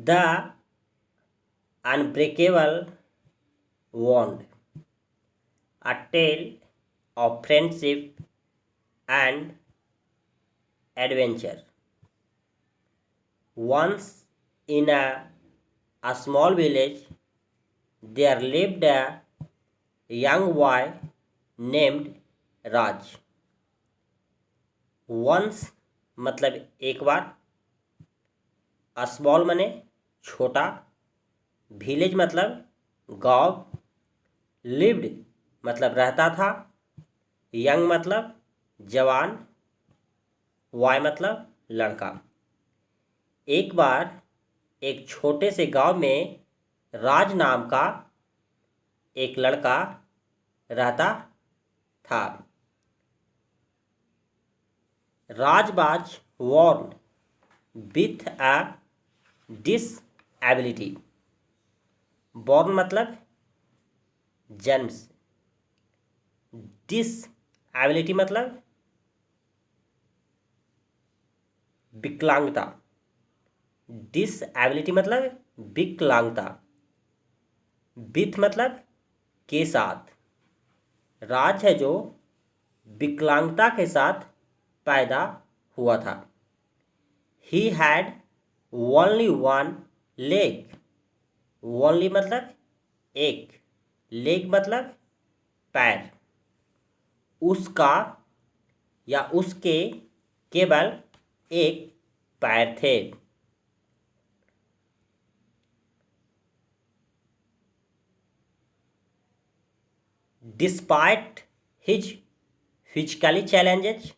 The Unbreakable Bond, a tale of friendship and adventure. Once in a small village, there lived a young boy named Raj. Once मतलब एक बार, small मने छोटा, village मतलब गांव, lived मतलब रहता था, यंग मतलब जवान, बॉय मतलब लड़का। एक बार एक छोटे से गांव में राज नाम का एक लड़का रहता था। राज was born with a disability। born मतलब जन्म से, disability मतलब विकलांगता, disability मतलब विकलांगता, विथ मतलब के साथ। राज है जो विकलांगता के साथ पैदा हुआ था। He had only one leg। only मतलब एक, leg मतलब पैर। उसका या उसके केवल एक पैर थे। Despite his physically challenges,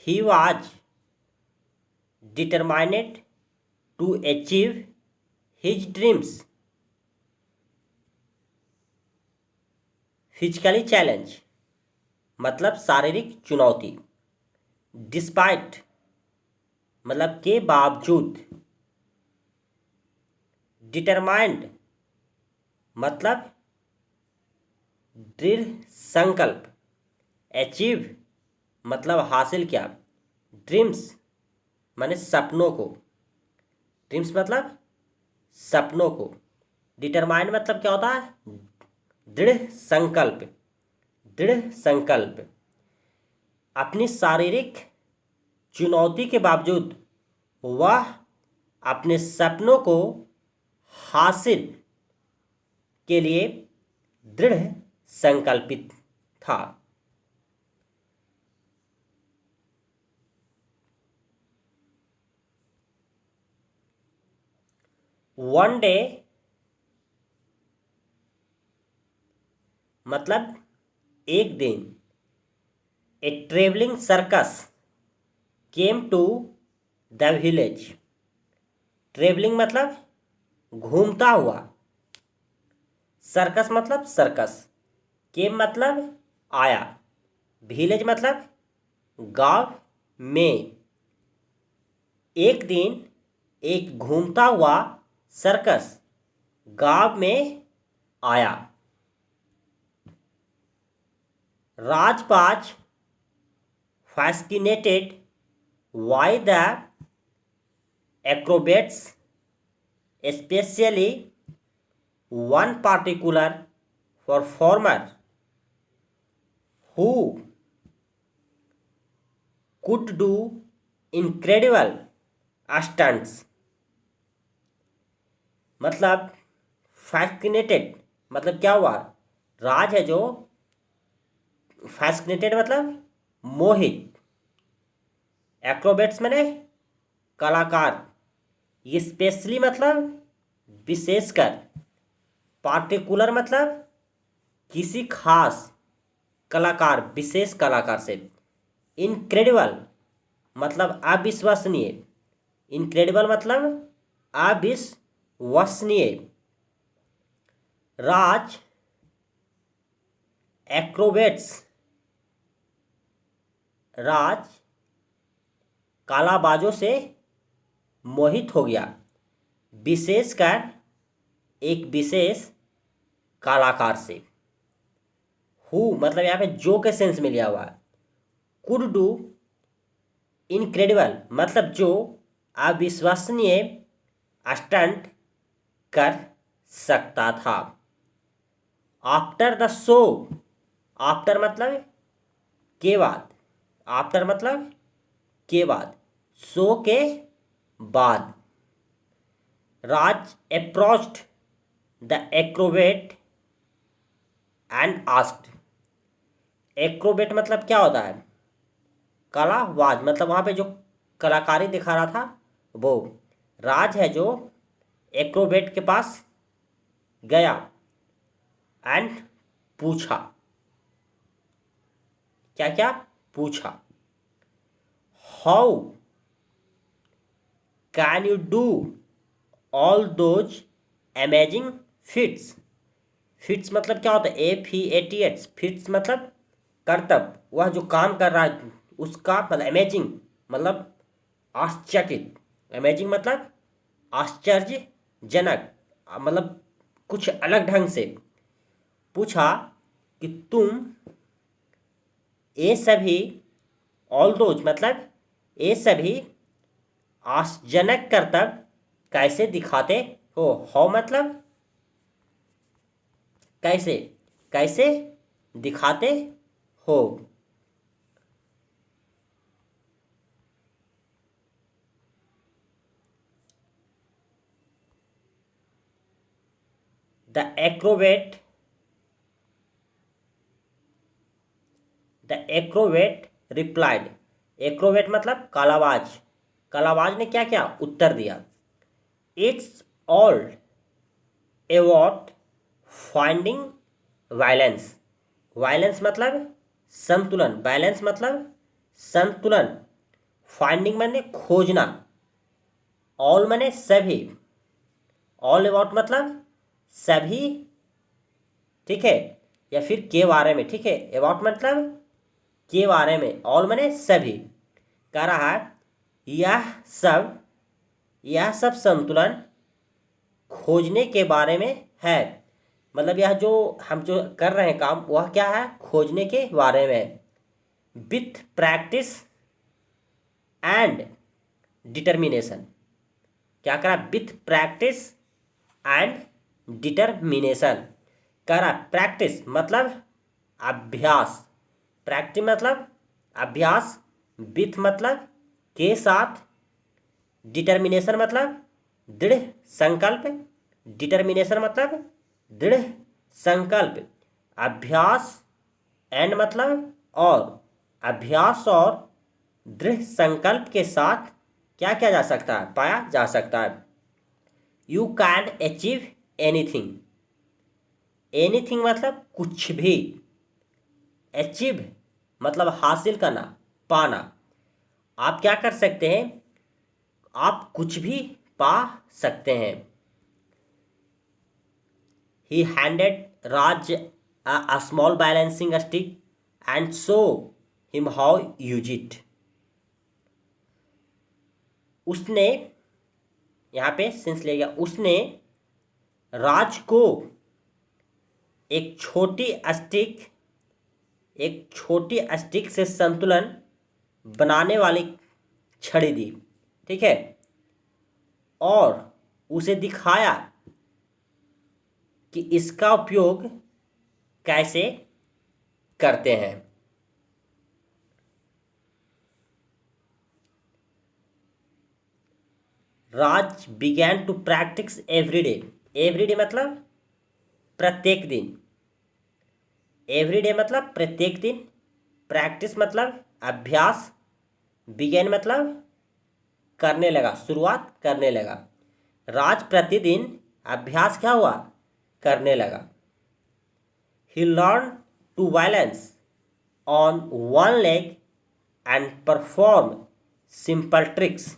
he was determined to achieve his dreams। Physically challenge मतलब शारीरिक चुनौती। डिस्पाइट मतलब के बावजूद। डिटरमाइंड मतलब दृढ़ संकल्प। अचीव मतलब हासिल किया। ड्रीम्स माने सपनों को। ड्रीम्स मतलब सपनों को। डिटरमाइंड मतलब क्या होता है? दृढ़ संकल्प। दृढ़ संकल्प। अपनी शारीरिक चुनौती के बावजूद वह अपने सपनों को हासिल के लिए दृढ़ संकल्पित था। वन डे मतलब एक दिन, a travelling circus came to the village. Travelling मतलब घूमता हुआ, सर्कस मतलब सर्कस, केम मतलब आया, विलेज मतलब गांव में। एक दिन एक घूमता हुआ सर्कस गांव में आया। Raj was fascinated by the acrobats, especially one particular performer who could do incredible stunts। मतलब फैसिनेटेड मतलब क्या हुआ? राज है जो फैसिनेटेड मतलब मोहित। एक्रोबेट्स माने कलाकार। स्पेशली मतलब विशेषकर। पार्टिकुलर मतलब किसी खास कलाकार, विशेष कलाकार से। इनक्रेडिबल मतलब अविश्वसनीय। इनक्रेडिबल मतलब अविश्वसनीय। राज एक्रोबेट्स, राज कालाबाजों से मोहित हो गया, विशेषकर एक विशेष कलाकार से। हु मतलब यहाँ पे जो के सेंस में लिया हुआ है। कुड डू इनक्रेडिबल मतलब जो अविश्वसनीय स्टंट कर सकता था। आफ्टर द शो, आफ्टर मतलब के बाद, आफ्टर मतलब के बाद, शो के बाद, Raj approached the acrobat and asked. Acrobat मतलब क्या होता है? कलाबाज, मतलब वहाँ पे जो कलाकारी दिखा रहा था वो। राज है जो एक्रोबेट के पास गया एंड पूछा, क्या क्या पूछा? How can you do all those amazing fits? Fits मतलब क्या होता है? FEATS, फिट्स मतलब करतब, वह जो काम कर रहा है उसका मतलब अमेजिंग मतलब आश्चर्यचकित, अमेजिंग मतलब आश्चर्यजनक, मतलब कुछ अलग ढंग से पूछा कि तुम ये सभी, ऑल दोज मतलब ये सभी आश्चर्यजनक करतब कैसे दिखाते हो? हाउ मतलब कैसे, कैसे दिखाते हो? The Acrobat, the Acrobat replied, Acrobat मतलब कालाबाज, कालाबाज ने क्या क्या उत्तर दिया? It's all about finding violence, violence मतलब संतुलन, बैलेंस मतलब संतुलन, फाइंडिंग माने खोजना, ऑल माने सभी, ऑल अबाउट मतलब सभी, ठीक है, या फिर के बारे में, ठीक है, अबाउट मतलब के बारे में, ऑल माने सभी। कह रहा है यह सब, यह सब संतुलन खोजने के बारे में है, मतलब यह जो हम जो कर रहे हैं काम वह क्या है? खोजने के बारे में है। विथ प्रैक्टिस एंड डिटर्मिनेशन, क्या करा? With practice and determination. कह रहा प्रैक्टिस मतलब अभ्यास, प्रैक्टिस मतलब अभ्यास, विथ मतलब के साथ, डिटर्मिनेशन मतलब दृढ़ संकल्प, डिटर्मिनेशन मतलब दृढ़ संकल्प, अभ्यास एंड मतलब और, अभ्यास और दृढ़ संकल्प के साथ क्या किया जा सकता है? पाया जा सकता है। You can achieve anything, anything मतलब कुछ भी, अचीव मतलब हासिल करना, पाना। आप क्या कर सकते हैं? आप कुछ भी पा सकते हैं। ही handed Raj a small balancing stick and show him how use it। उसने, यहाँ पे सेंस ले गया, उसने राज को एक छोटी स्टिक, एक छोटी स्टिक से संतुलन बनाने वाली छड़ी दी, ठीक है, और उसे दिखाया कि इसका उपयोग कैसे करते हैं। Raj began to practice every day, every day मतलब प्रत्येक दिन, एवरी डे मतलब प्रत्येक दिन, प्रैक्टिस मतलब अभ्यास, बिगेन मतलब करने लगा, शुरुआत करने लगा। राज प्रतिदिन अभ्यास क्या हुआ? करने लगा। He learn to balance on one leg and perform simple tricks.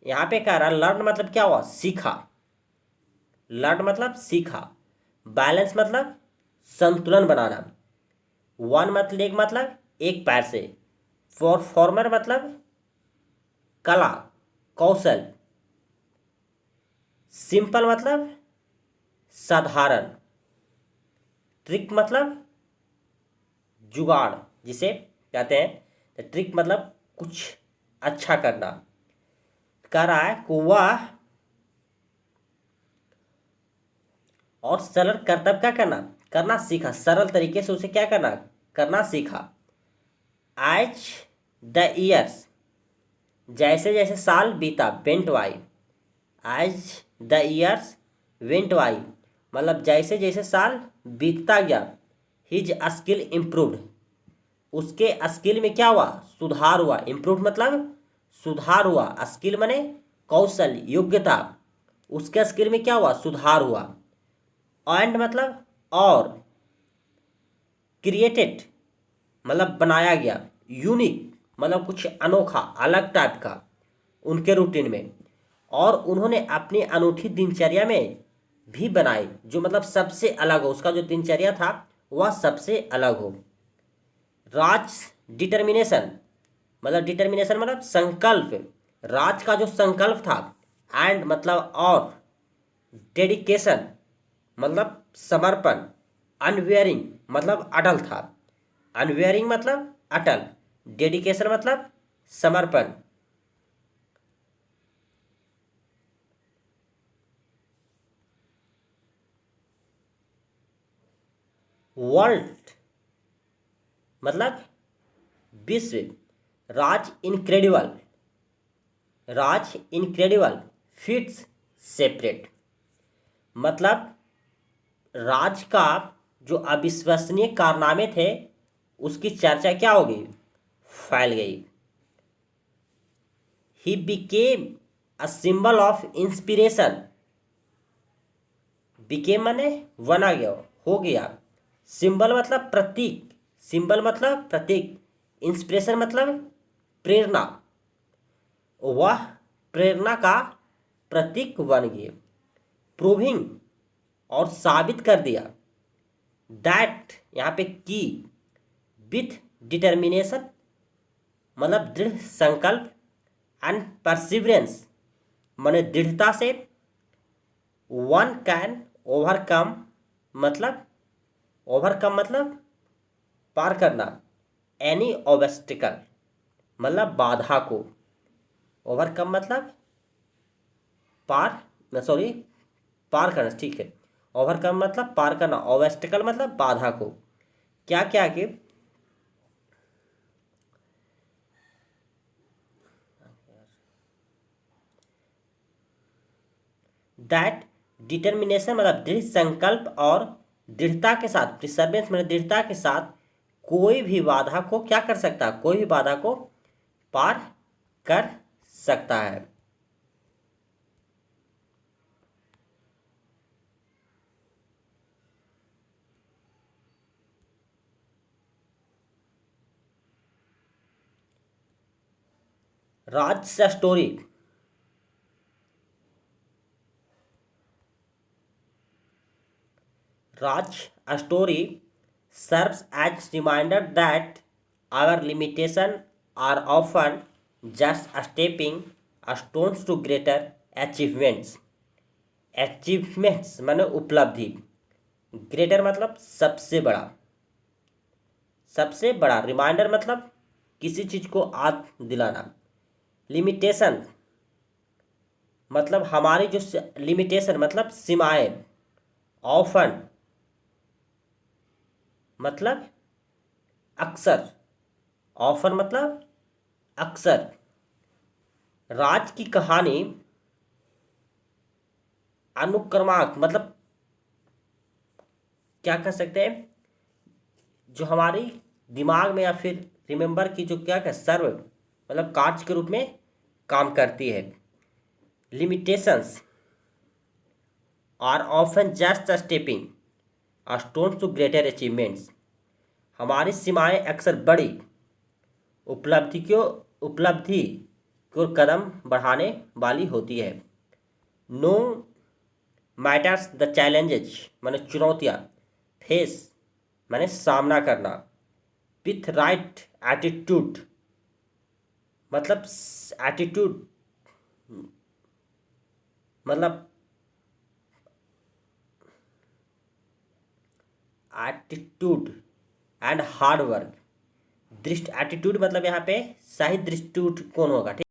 यहाँ पे कह रहा लर्न मतलब क्या हुआ? सीखा, लर्न मतलब सीखा, बैलेंस मतलब संतुलन बनाना, वन मतलब एक पैर से, फॉर्मर मतलब कला कौशल, सिंपल मतलब साधारण, ट्रिक मतलब जुगाड़ जिसे कहते हैं, तो ट्रिक मतलब कुछ अच्छा करना। कह रहा है कि वह और सरल कर्तव्य क्या करना सीखा। सरल तरीके से उसे क्या करना सीखा। एज द ईयर्स, जैसे जैसे साल बीता, went by. As the years went by, मतलब जैसे जैसे साल बीतता गया। हिज स्किल इम्प्रूव्ड, उसके स्किल में क्या हुआ, सुधार हुआ। इम्प्रूव मतलब सुधार हुआ। स्किल माने कौशल, योग्यता। उसके स्किल में क्या हुआ, सुधार हुआ। एंड मतलब और, क्रिएटेड मतलब बनाया गया, यूनिक मतलब कुछ अनोखा अलग टाइप का उनके रूटीन में। और उन्होंने अपनी अनूठी दिनचर्या में भी बनाई, जो मतलब सबसे अलग हो। उसका जो दिनचर्या था वह सबसे अलग हो। राज डिटर्मिनेशन, मतलब डिटर्मिनेशन मतलब संकल्प। राज का जो संकल्प था, एंड मतलब और, डेडिकेशन मतलब समर्पण, अनवेयरिंग मतलब अटल था। अनवेयरिंग मतलब अटल, डेडिकेशन मतलब समर्पण। वर्ल्ड मतलब विश्व। राज इनक्रेडिबल, राज इनक्रेडिबल फिट्स सेपरेट, मतलब राज का जो अविश्वसनीय कारनामे थे उसकी चर्चा क्या हो गई, फैल गई। He became a symbol of inspiration. Became माने बना गया, हो गया। सिंबल मतलब प्रतीक, सिंबल मतलब प्रतीक। इंस्पिरेशन मतलब प्रेरणा। वह प्रेरणा का प्रतीक बन गए। प्रूविंग और साबित कर दिया। दैट यहाँ पे की, विथ डिटर्मिनेशन मतलब दृढ़ संकल्प, एंड परसिवरेंस माने दृढ़ता से, वन कैन ओवरकम मतलब, ओवरकम मतलब पार करना, एनी ऑब्स्टिकल मतलब बाधा को। ओवरकम मतलब पार, सॉरी पार करना, ठीक है। ओवरकम मतलब पार करना, ऑब्स्टिकल मतलब बाधा को। क्या क्या कि दैट डिटर्मिनेशन मतलब दृढ़ संकल्प और दृढ़ता के साथ, प्रिसर्वेंस मतलब दृढ़ता के साथ कोई भी बाधा को क्या कर सकता है, कोई भी बाधा को पार कर सकता है। राज story, Raj, a story serves as reminder that our limitations are often just a stepping stones to greater achievements. Achievements माने उपलब्धि, ग्रेटर मतलब सबसे बड़ा, सबसे बड़ा। रिमाइंडर मतलब किसी चीज को याद दिलाना। लिमिटेशन मतलब हमारी जो लिमिटेशन मतलब सीमाएं। ऑफन मतलब अक्सर, ऑफर मतलब अक्सर। राज की कहानी अनुक्रमांक मतलब क्या कह सकते हैं, जो हमारी दिमाग में या फिर रिमेंबर की जो क्या कह सर्व मतलब कार्य के रूप में काम करती है। Limitations are often just stepping stone to greater achievements. हमारी सीमाएं अक्सर बड़ी उपलब्धि की ओर कदम बढ़ाने वाली होती है। नो मैटर्स द चैलेंजेज माने चुनौतियाँ, फेस माने सामना करना, विथ राइट एटीट्यूड मतलब एटीट्यूड मतलब एटीट्यूड एंड हार्ड वर्क। दृष्ट एटीट्यूड मतलब यहाँ पे सही दृष्टिकोण होगा, ठीक।